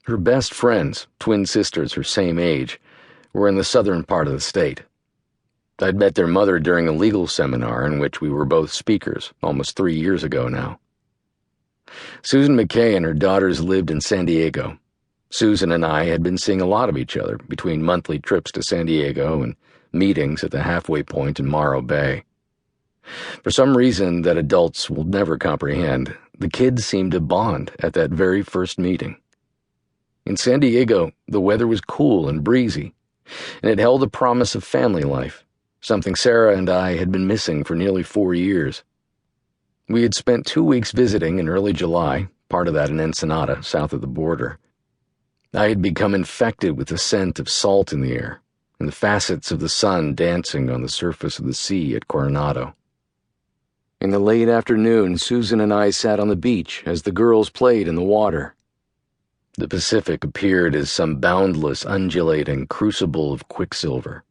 Her best friends, twin sisters her same age, were in the southern part of the state. I'd met their mother during a legal seminar in which we were both speakers, almost 3 years ago now. Susan McKay and her daughters lived in San Diego. Susan and I had been seeing a lot of each other between monthly trips to San Diego and meetings at the halfway point in Morro Bay. For some reason that adults will never comprehend, the kids seemed to bond at that very first meeting. In San Diego, the weather was cool and breezy, and it held the promise of family life, something Sarah and I had been missing for nearly 4 years. We had spent 2 weeks visiting in early July, part of that in Ensenada, south of the border. I had become infected with the scent of salt in the air, and the facets of the sun dancing on the surface of the sea at Coronado. In the late afternoon, Susan and I sat on the beach as the girls played in the water. The Pacific appeared as some boundless, undulating crucible of quicksilver.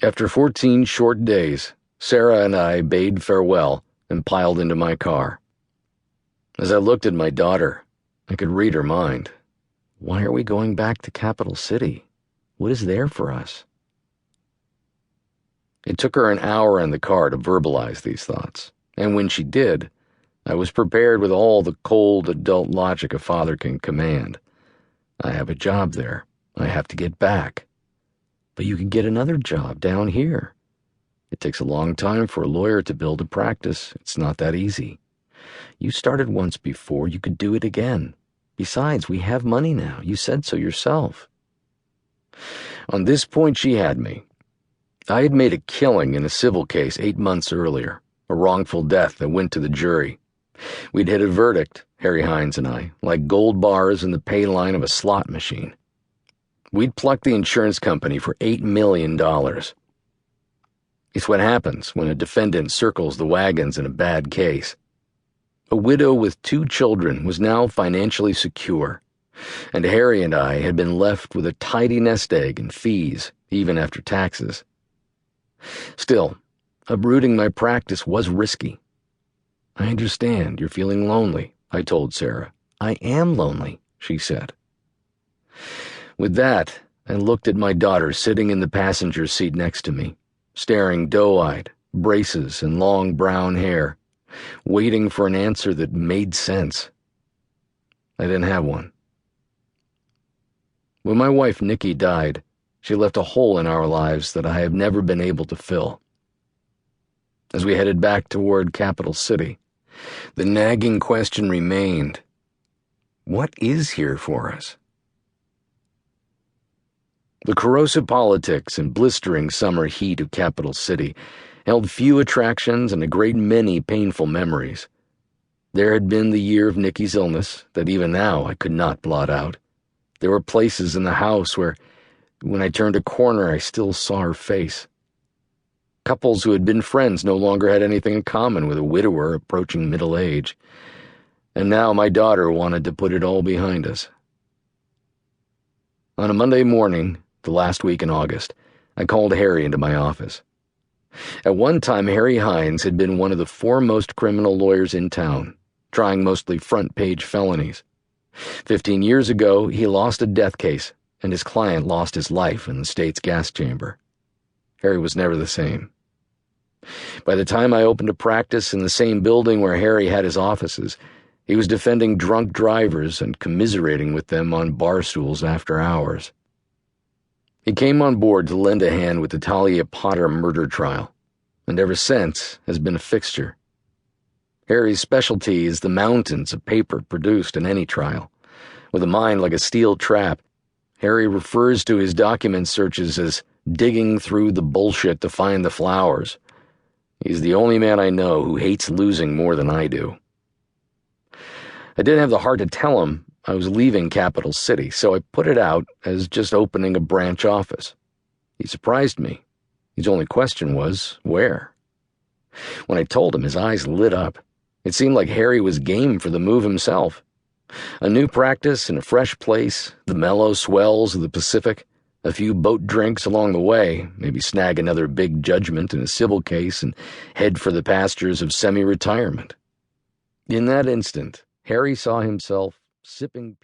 After 14 short days, Sarah and I bade farewell and piled into my car. As I looked at my daughter, I could read her mind. Why are we going back to Capital City? What is there for us? It took her an hour in the car to verbalize these thoughts, and when she did, I was prepared with all the cold adult logic a father can command. I have a job there. I have to get back. But you can get another job down here. It takes a long time for a lawyer to build a practice. It's not that easy. You started once before. You could do it again. Besides, we have money now. You said so yourself. On this point, she had me. I had made a killing in a civil case 8 months earlier, a wrongful death that went to the jury. We'd hit a verdict, Harry Hines and I, like gold bars in the pay line of a slot machine. We'd plucked the insurance company for $8 million. It's what happens when a defendant circles the wagons in a bad case. A widow with 2 children was now financially secure, and Harry and I had been left with a tidy nest egg and fees, even after taxes. Still, uprooting my practice was risky. I understand you're feeling lonely, I told Sarah. I am lonely, she said. With that, I looked at my daughter sitting in the passenger seat next to me, staring doe-eyed, braces and long brown hair, waiting for an answer that made sense. I didn't have one. When my wife Nikki died, she left a hole in our lives that I have never been able to fill. As we headed back toward Capital City, the nagging question remained, what is here for us? The corrosive politics and blistering summer heat of Capital City held few attractions and a great many painful memories. There had been the year of Nikki's illness that even now I could not blot out. There were places in the house where, when I turned a corner, I still saw her face. Couples who had been friends no longer had anything in common with a widower approaching middle age. And now my daughter wanted to put it all behind us. On a Monday morning, the last week in August, I called Harry into my office. At one time, Harry Hines had been one of the foremost criminal lawyers in town, trying mostly front-page felonies. 15 years ago, he lost a death case, and his client lost his life in the state's gas chamber. Harry was never the same. By the time I opened a practice in the same building where Harry had his offices, he was defending drunk drivers and commiserating with them on bar stools after hours. He came on board to lend a hand with the Talia Potter murder trial, and ever since has been a fixture. Harry's specialty is the mountains of paper produced in any trial. With a mind like a steel trap, Harry refers to his document searches as digging through the bullshit to find the flowers. He's the only man I know who hates losing more than I do. I didn't have the heart to tell him I was leaving Capital City, so I put it out as just opening a branch office. He surprised me. His only question was, where? When I told him, his eyes lit up. It seemed like Harry was game for the move himself. A new practice in a fresh place, the mellow swells of the Pacific, a few boat drinks along the way, maybe snag another big judgment in a civil case and head for the pastures of semi-retirement. In that instant, Harry saw himself sipping